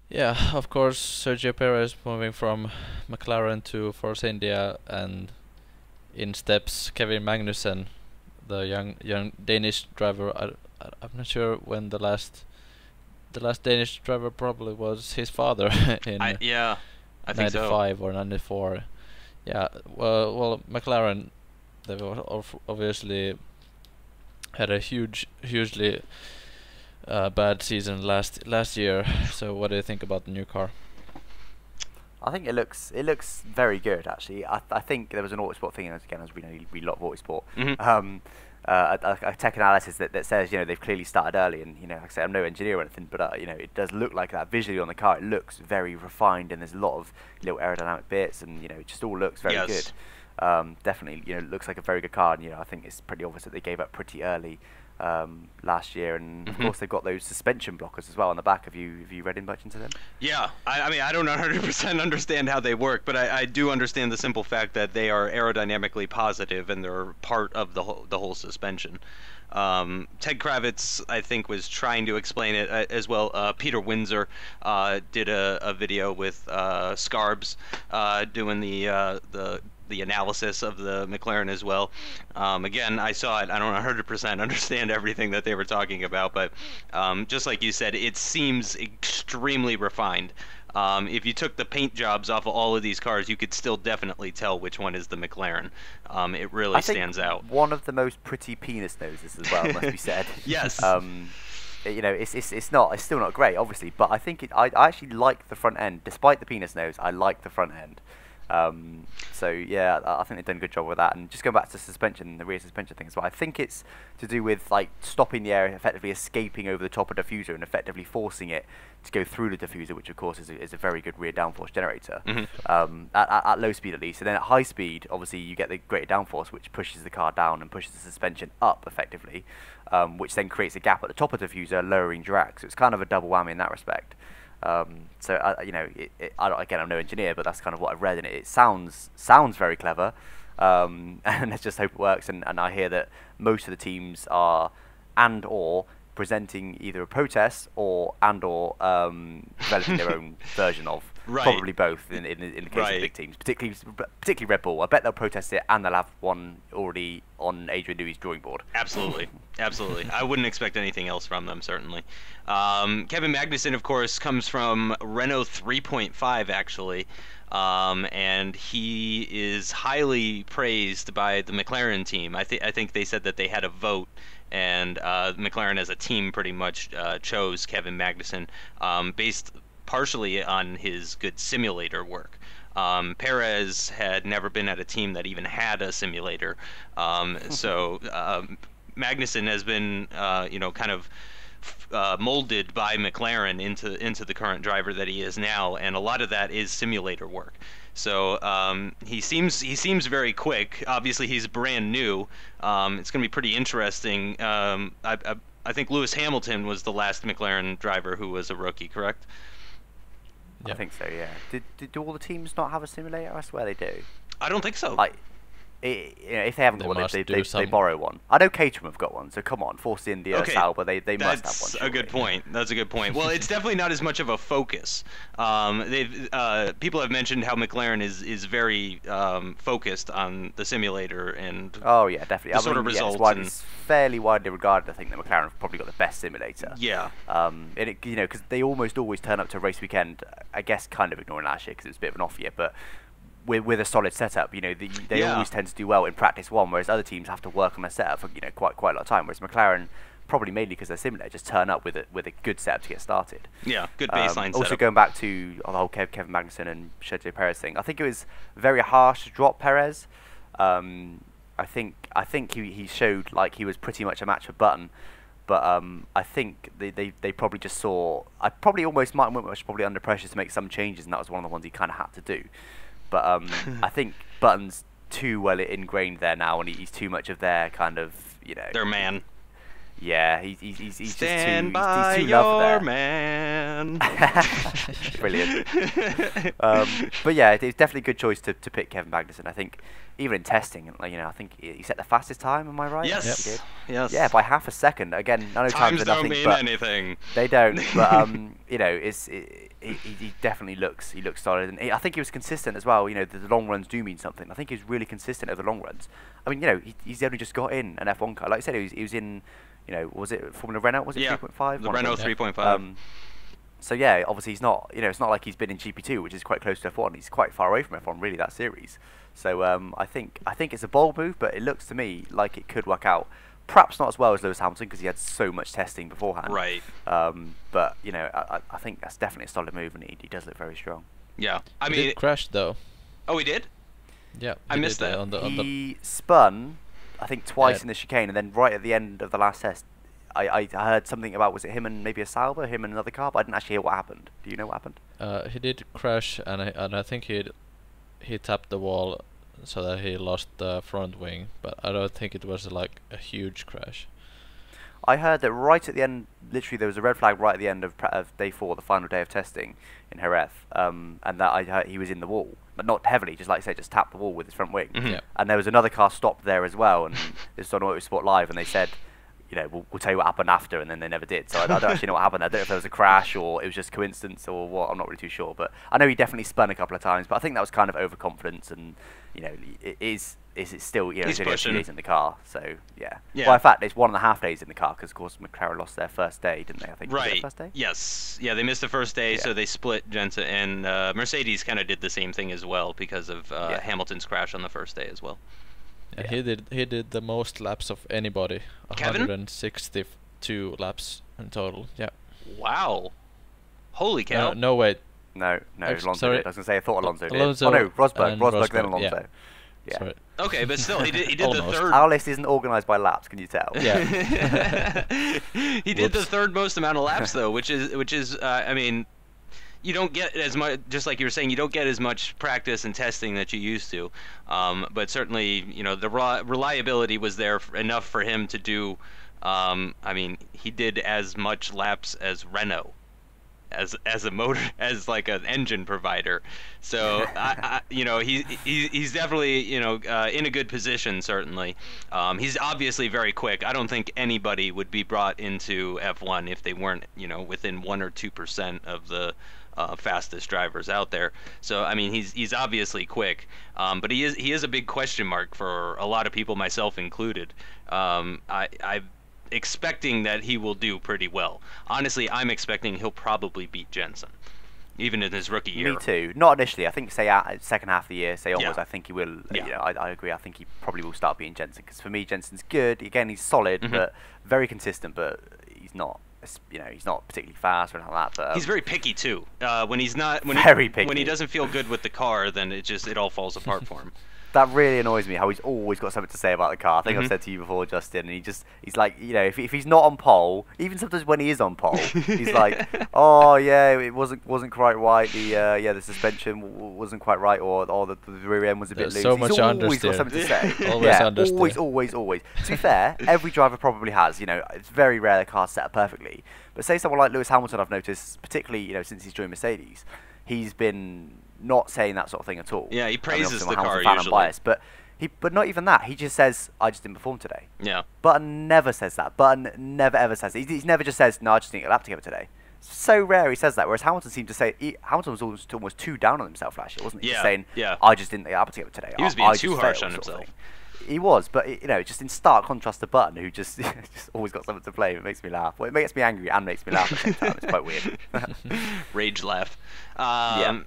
Yeah, of course, Sergio Perez moving from McLaren to Force India, and in steps Kevin Magnussen, the young Danish driver. I'm not sure when the last Danish driver probably was his father in Yeah, I think so. '95 or '94. Yeah, well, McLaren, they've obviously had a hugely bad season last year. So what do you think about the new car? I think it looks very good actually. I think there was an Autosport thing again, as we know, you read a lot of Autosport. Hmm. A tech analysis that says they've clearly started early, and like I say, I'm no engineer or anything, but it does look like that visually on the car. It looks very refined, and there's a lot of little aerodynamic bits, and it just all looks very Yes. good. Definitely, looks like a very good car, and I think it's pretty obvious that they gave up pretty early last year, and of Hmm. course they've got those suspension blockers as well on the back. Have you read in much into them? Yeah, I mean, I don't 100% understand how they work, but I do understand the simple fact that they are aerodynamically positive and they're part of the whole suspension. Ted Kravitz, I think, was trying to explain it as well. Peter Windsor did a video with Scarbs doing the analysis of the McLaren as well. Again, I saw it. I don't 100% understand everything that they were talking about, but just like you said, it seems extremely refined. If you took the paint jobs off of all of these cars, you could still definitely tell which one is the McLaren. It really I think stands out. one of the most pretty penis noses as well, must be said. Yes. It's still not great, obviously, but I think I actually like the front end, despite the penis nose. I like the front end. So yeah, I think they've done a good job with that. And just going back to suspension, the rear suspension thing as well, I think it's to do with like stopping the air effectively escaping over the top of the diffuser and effectively forcing it to go through the diffuser, which of course is a very good rear downforce generator. Mhm. At low speed at least. And then at high speed, obviously you get the greater downforce, which pushes the car down and pushes the suspension up effectively, which then creates a gap at the top of the diffuser, lowering drag. So it's kind of a double whammy in that respect. Again, I'm no engineer, but that's kind of what I've read, and it sounds very clever. And let's just hope it works. And I hear that most of the teams are or presenting either a protest or developing their own version of. Right. Probably both in the case of Right. big teams, particularly Red Bull. I bet they'll protest it, and they'll have one already on Adrian Newey's drawing board. Absolutely, absolutely. I wouldn't expect anything else from them, certainly. Kevin Magnussen, of course, comes from Renault 3.5, actually, and he is highly praised by the McLaren team. I think they said that they had a vote, and McLaren as a team pretty much chose Kevin Magnussen based partially on his good simulator work. Perez had never been at a team that even had a simulator, so Magnussen has been, kind of molded by McLaren into the current driver that he is now, and a lot of that is simulator work. So he seems very quick. Obviously, he's brand new. It's going to be pretty interesting. I think Lewis Hamilton was the last McLaren driver who was a rookie, correct? I Yeah. think so. Yeah. Do all the teams not have a simulator? I swear they do. I don't think so. Like, if they haven't They got one, must they do they borrow one. I know Caterham have got one, so come on, Force India, Okay, Sauber, they must have That's one. a good surely. point. That's a good point. Well, it's definitely not as much of a focus. They've people have mentioned how McLaren is very focused on the simulator and Oh yeah, definitely. the sort of yeah, results and it's fairly widely regarded. I think that McLaren have probably got the best simulator. yeah, Because they almost always turn up to race weekend. I guess kind of ignoring last year because it was a bit of an off year, but with a solid setup, they Yeah. always tend to do well in practice one, whereas other teams have to work on their setup for quite a lot of time. Whereas McLaren, probably mainly because they're simulator, just turn up with a good setup to get started. yeah, good baseline Also setup. going back to the whole Kevin Magnussen and Sergio Perez thing, I think it was very harsh to drop Perez. I think he showed like he was pretty much a match for Button, but I think they probably just saw. I probably almost Martin Whitmer was probably under pressure to make some changes, and that was one of the ones he kind of had to do. But I think Button's too well ingrained there now, and he's too much of their kind of Their man. Yeah, he's just too Stand he's by too loved your there. man. Brilliant. But yeah, it's definitely a good choice to pick Kevin Magnussen. I think even in testing, I think he set the fastest time. Am I right? I think Yes. he did. Yes. Yeah, by half a second. Again, I know times Times are don't nothing, mean but anything. they don't. But he definitely looks solid, and I think he was consistent as well. You know, the long runs do mean something. I think he was really consistent over the long runs. I mean, you know, he's only just got in an F1 car. Like I said, he was in, you know, was it Formula Renault? Was it 3.5? The Renault 3.5. So yeah, obviously he's not, you know, it's not like he's been in GP2, which is quite close to F1. He's quite far away from F1, really, that series. So I think it's a bold move, but it looks to me like it could work out. Perhaps not as well as Lewis Hamilton because he had so much testing beforehand. Right. But you know, I think that's definitely a solid move, and he does look very strong. Yeah. I He mean, did crash though. oh, he did. Yeah, I missed that. on the He spun, I think, twice Yeah. in the chicane, and then right at the end of the last test, I heard something about, was it him and maybe a Sauber, him and another car, but I didn't actually hear what happened. Do you know what happened? He did crash, and I think he tapped the wall so that he lost the front wing, but I don't think it was like a huge crash. I heard that right at the end, literally there was a red flag right at the end of day 4, the final day of testing in Jerez, and that I heard he was in the wall, but not heavily, just like I said, just tapped the wall with his front wing. Mhm. Yeah. And there was another car stopped there as well, and this was on Autosport Live, and they said, you know, we'll tell you what happened after, and then they never did. So I don't actually know what happened. I don't know if there was a crash or it was just coincidence or what. I'm not really too sure. But I know he definitely spun a couple of times. But I think that was kind of overconfidence, and you know, is it still, you know, He's he's only got 2 pushing. days in the car. So yeah. Yeah. Well, in fact, it's 1.5 days in the car because of course McLaren lost their first day, didn't they? I think. Was it their Right. first day? Yes. Yeah, they missed the first day, Yeah. so they split Jensen, and Mercedes kind of did the same thing as well because of Yeah. Hamilton's crash on the first day as well. And Yeah. he did the most laps of anybody. Kevin? 162 laps in total. Yeah. Wow. Holy cow. No wait. No, Actually, Alonso sorry. did. I was gonna say I thought Alonso did. Alonso Oh no, Rosberg, and Rosberg then Rosberg, Alonso. yeah. Yeah. Sorry. Okay, but still, he did the Almost. third. Our list isn't organised by laps, can you tell? Yeah. He did the Whoops. third most amount of laps though, which is I mean, you don't get as much, just like you were saying, you don't get as much practice and testing that you used to. But certainly, you know, the reliability was there enough for him to do. I mean, he did as much laps as Renault, as a motor, as like an engine provider. So you know, he's definitely, you know, in a good position certainly. He's obviously very quick. I don't think anybody would be brought into F1 if they weren't, you know, within 1 or 2% of the fastest drivers out there. So I mean, he's obviously quick, but he is a big question mark for a lot of people, myself included. I'm expecting that he will do pretty well. Honestly, I'm expecting he'll probably beat Jenson, even in his rookie year. Me too. Not initially. I think say second half of the year, say onwards. Yeah. I think he will. Yeah. You know, I agree. I think he probably will start beating Jenson because for me, Jenson's good. Again, he's solid, Mhm. but very consistent. But he's not. You know, he's not particularly fast or anything like that. But He's very picky too. When he's not, Very picky. when he doesn't feel good with the car, then it all falls apart for him. that really annoys me. How he's always got something to say about the car. I think Mhm. I've said to you before, Justin. And he's like, you know, if he's not on pole, even sometimes when he is on pole, he's like, oh yeah, it wasn't quite right. The suspension wasn't quite right, or the rear end was a bit There's loose. so He's much always got understeer. something to say. Always yeah, understeer. always. To be fair, every driver probably has. You know, it's very rare the car's set up perfectly. But say someone like Lewis Hamilton, I've noticed, particularly, you know, since he's joined Mercedes, he's been not saying that sort of thing at all. Yeah, he praises obviously I'm a the car Hamilton fan, I'm usually. biased, but not even that. He just says, I just didn't perform today. Yeah. Button never says that. Button never ever says that. He's never just says, no, I just didn't get a lap together today. It's so rare he says that. Whereas Hamilton seemed to say, Hamilton was almost too down on himself last year, wasn't he? Yeah, Just saying, yeah. I just didn't get a lap together today. He was I being just too harsh failed," on sort of himself. thing. He was, but you know, just in stark contrast to Button, who just just always got something to blame. It makes me laugh. Well, it makes me angry and makes me laugh at the same time. It's quite weird. Rage laugh. Yeah.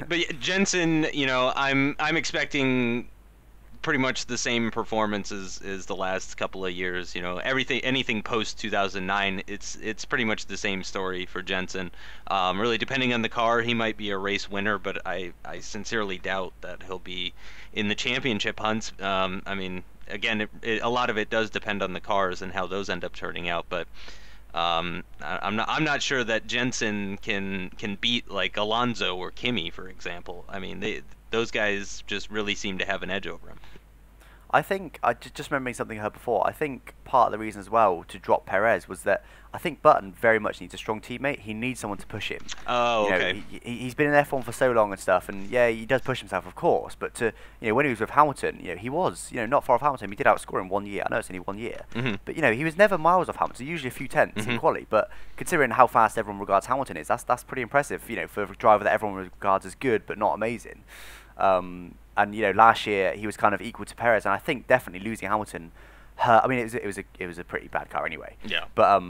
But yeah, Jenson, you know, I'm expecting pretty much the same performance as the last couple of years. You know, anything post 2009, it's pretty much the same story for Jenson. Really, depending on the car, he might be a race winner, but I sincerely doubt that he'll be in the championship hunts. I mean, again, a lot of it does depend on the cars and how those end up turning out, but. I'm not sure that Jenson can beat like Alonso or Kimi, for example. I mean, those guys just really seem to have an edge over him. I think I just remembering something I heard before. I think part of the reason as well to drop Perez was that I think Button very much needs a strong teammate. He needs someone to push him. Oh, okay. He's been in F1 for so long and stuff, and yeah, he does push himself, of course. But when he was with Hamilton, he was not far off Hamilton. He did outscore him 1 year. I know it's only 1 year, but he was never miles off Hamilton. Usually a few tenths in quali. But considering how fast everyone regards Hamilton is, that's pretty impressive. For a driver that everyone regards as good but not amazing. And last year he was kind of equal to Perez, and I think definitely losing Hamilton. I mean, it was a pretty bad car anyway. Yeah. But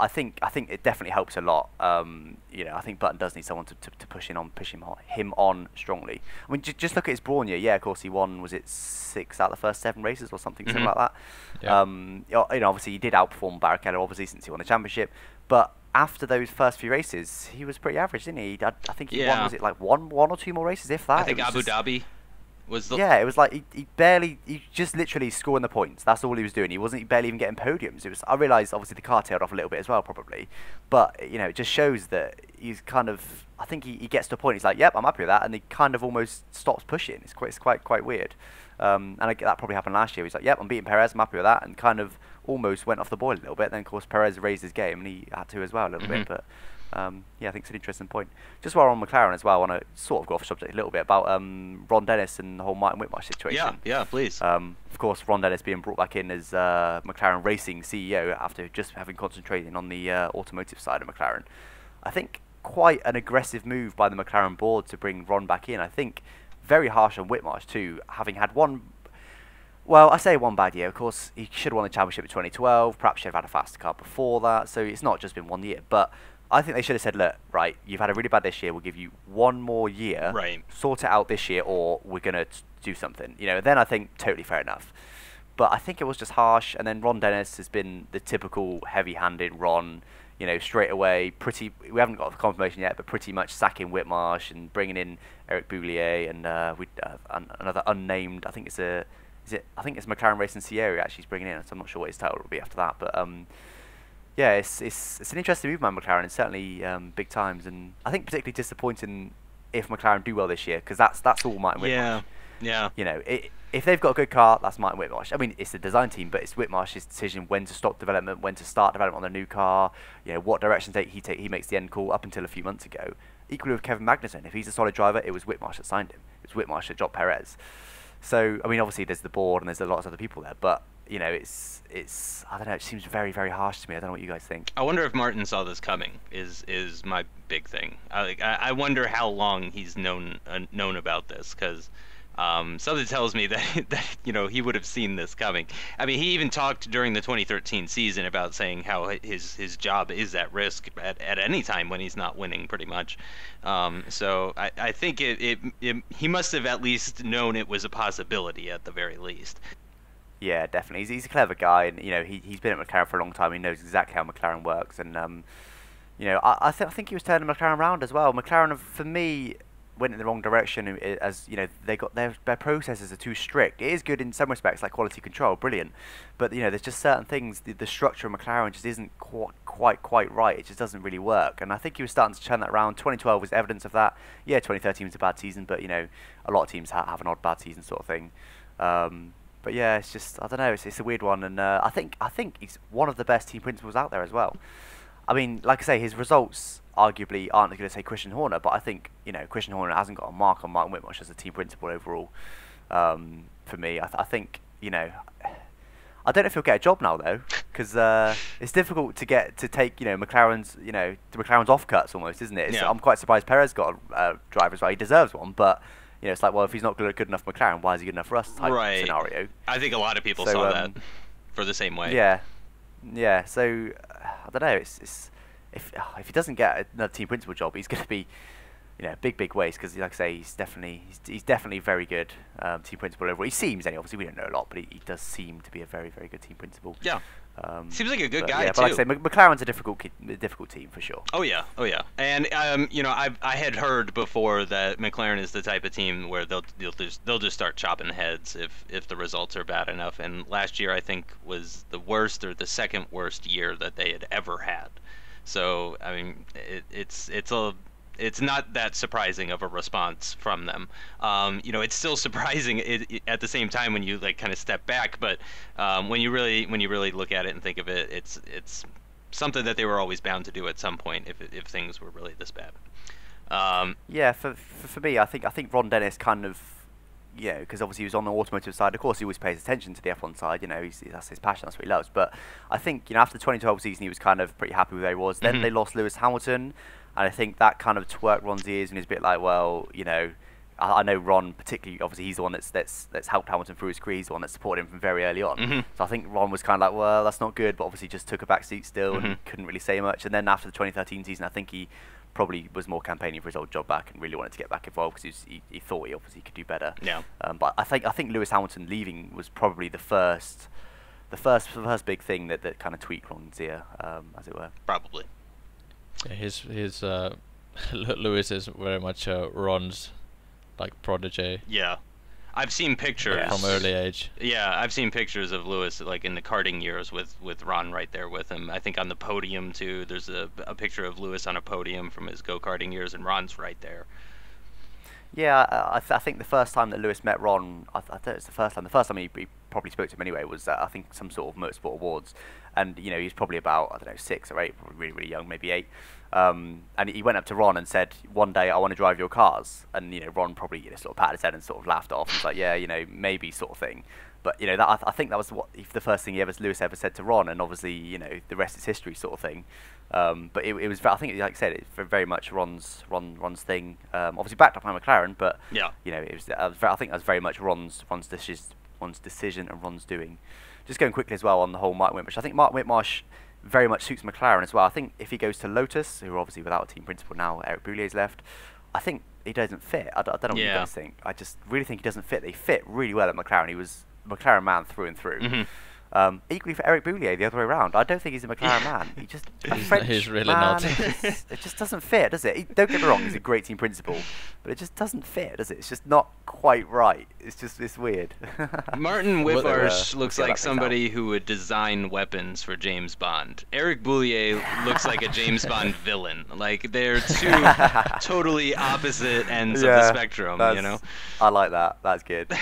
I think it definitely helps a lot. I think Button does need someone to push him on strongly. I mean, just look at his Brawn year. Yeah, of course he won. Was it 6 out of the first 7 races or something similar like that? Yeah. Obviously he did outperform Barrichello, obviously, since he won the championship. But after those first few races, he was pretty average, didn't he? I think he won. Was it like one or two more races, if that? I think Abu Dhabi. Yeah, it was like he just literally scoring the points. That's all he was doing. He wasn't barely even getting podiums. I realised obviously the car tailed off a little bit as well, probably, but it just shows that he's kind of. I think he gets to a point. He's like, yep, I'm happy with that, and he kind of almost stops pushing. It's quite weird. And that probably happened last year. He's like, yep, I'm beating Perez. I'm happy with that, and kind of almost went off the boil a little bit. Then of course Perez raised his game, and he had to as well a little bit, but. I think it's an interesting point. Just while we're on McLaren as well, I want to sort of go off subject a little bit about Ron Dennis and the whole Martin Whitmarsh situation. Yeah, please. Of course, Ron Dennis being brought back in as McLaren Racing CEO after just having concentrated on the automotive side of McLaren. I think quite an aggressive move by the McLaren board to bring Ron back in. I think very harsh on Whitmarsh too, having had one. Well, I say one bad year. Of course, he should have won the championship in 2012. Perhaps should have had a faster car before that. So it's not just been 1 year, but. I think they should have said, look, right, you've had a really bad this year. We'll give you 1 more year. Right. Sort it out this year, or we're going to do something. Then I think totally fair enough. But I think it was just harsh. And then Ron Dennis has been the typical heavy-handed Ron, straight away. We haven't got confirmation yet, but pretty much sacking Whitmarsh and bringing in Eric Boulier and another unnamed. I think it's McLaren Racing Sierra actually he's bringing in. So I'm not sure what his title will be after that, but. Yeah, it's an interesting move by McLaren. It's certainly big times, and I think particularly disappointing if McLaren do well this year, because that's all Martin Whitmarsh. Yeah. If they've got a good car, that's Martin Whitmarsh. I mean, it's the design team, but it's Whitmarsh's decision when to stop development, when to start development on the new car. What direction he makes the end call. Up until a few months ago, equally with Kevin Magnussen, if he's a solid driver, it was Whitmarsh that signed him. It was Whitmarsh that dropped Perez. So I mean, obviously there's the board and there's a lot of other people there, but. It's I don't know. It seems very, very harsh to me. I don't know what you guys think. I wonder if Martin saw this coming. Is my big thing. I wonder how long he's known about this, because something tells me that he would have seen this coming. I mean, he even talked during the 2013 season about saying how his job is at risk at any time when he's not winning, pretty much. So I think he must have at least known it was a possibility at the very least. Yeah, definitely. He's a clever guy, and he's been at McLaren for a long time. He knows exactly how McLaren works, and I think he was turning McLaren around as well. McLaren, for me, went in the wrong direction. As they got their processes are too strict. It is good in some respects, like quality control, brilliant, but there's just certain things. The structure of McLaren just isn't quite right. It just doesn't really work, and I think he was starting to turn that around. 2012 was evidence of that. Yeah, 2013 was a bad season, but a lot of teams have an odd bad season sort of thing. But yeah, it's just I don't know. It's a weird one, and I think he's one of the best team principals out there as well. I mean, like I say, his results arguably aren't going to say Christian Horner, but I think Christian Horner hasn't got a mark on Martin Whitmarsh as a team principal overall. For me, I think I don't know if he'll get a job now though, because it's difficult to take McLaren's McLaren's offcuts almost, isn't it? Yeah. I'm quite surprised Perez got a driver as well. He deserves one, but. It's like, well, if he's not good enough for McLaren, why is he good enough for us? Type scenario. I think a lot of people saw that for the same way. Yeah. So I don't know. If he doesn't get another team principal job, he's going to be big waste, because like I say, he's definitely very good team principal overall. He seems, anyway, obviously we don't know a lot, but he does seem to be a very, very good team principal. Yeah. Seems like a good guy, yeah, too. But like I say, McLaren's a difficult team for sure. Oh yeah. And I had heard before that McLaren is the type of team where they'll just start chopping heads if the results are bad enough. And last year I think was the worst or the second worst year that they had ever had. So I mean, it's it's not that surprising of a response from them. It's still surprising at the same time when you like kind of step back, but when you really look at it and think of it, it's something that they were always bound to do at some point if things were really this bad. Yeah, for me, I think Ron Dennis kind of, because obviously he was on the automotive side. Of course, he always pays attention to the F1 side. That's his passion. That's what he loves. But I think after the 2012 season, he was kind of pretty happy with where he was. Then they lost Lewis Hamilton, and I think that kind of twerked Ron's ears, and he's a bit like, well, I know Ron particularly. Obviously, he's the one that's helped Hamilton through his career. He's the one that supported him from very early on. So I think Ron was kind of like, well, that's not good. But obviously, just took a back seat still and couldn't really say much. And then after the 2013 season, I think he probably was more campaigning for his old job back and really wanted to get back involved because he thought he obviously could do better. Yeah. But I think Lewis Hamilton leaving was probably the first big thing that kind of tweaked Ron's ear, as it were. Probably. Yeah, his Lewis is very much Ron's like protege. Yeah. I've seen pictures from early age. Yeah, I've seen pictures of Lewis like in the karting years with Ron right there with him. I think on the podium too. There's a picture of Lewis on a podium from his go-karting years, and Ron's right there. Yeah, I think the first time that Lewis met Ron, I think it's the first time. The first time he probably spoke to him anyway was I think some sort of motorsport awards, and he's probably about 6 or 8, probably really young, maybe 8. And he went up to Ron and said, "One day I want to drive your cars." And Ron probably sort of patted his head and sort of laughed off and was like, "Yeah, maybe," sort of thing. But that I think that was the first thing Lewis ever said to Ron, and obviously the rest is history, sort of thing. But it was, I think, like I said, it's very much Ron's thing. Obviously backed up by McLaren, but yeah, it was. I think that was very much Ron's decision and Ron's doing. Just going quickly as well on the whole Mark Whitmarsh. I think Mark Whitmarsh very much suits McLaren as well. I think if he goes to Lotus, who are obviously without a team principal now, Eric Boulier's left, I think he doesn't fit. I don't know what you guys think. I just really think he doesn't fit. They fit really well at McLaren. He was a McLaren man through and through. Equally for Eric Boulier, the other way around. I don't think he's a McLaren man. He just he's really not. It just doesn't fit, does it? Don't get me wrong, he's a great team principal, but it just doesn't fit, does it? It's just not quite right. It's weird. Martin Whitmarsh looks like somebody who would design weapons for James Bond. Eric Boulier looks like a James Bond villain. Like they're two totally opposite ends of the spectrum. I like that. That's good.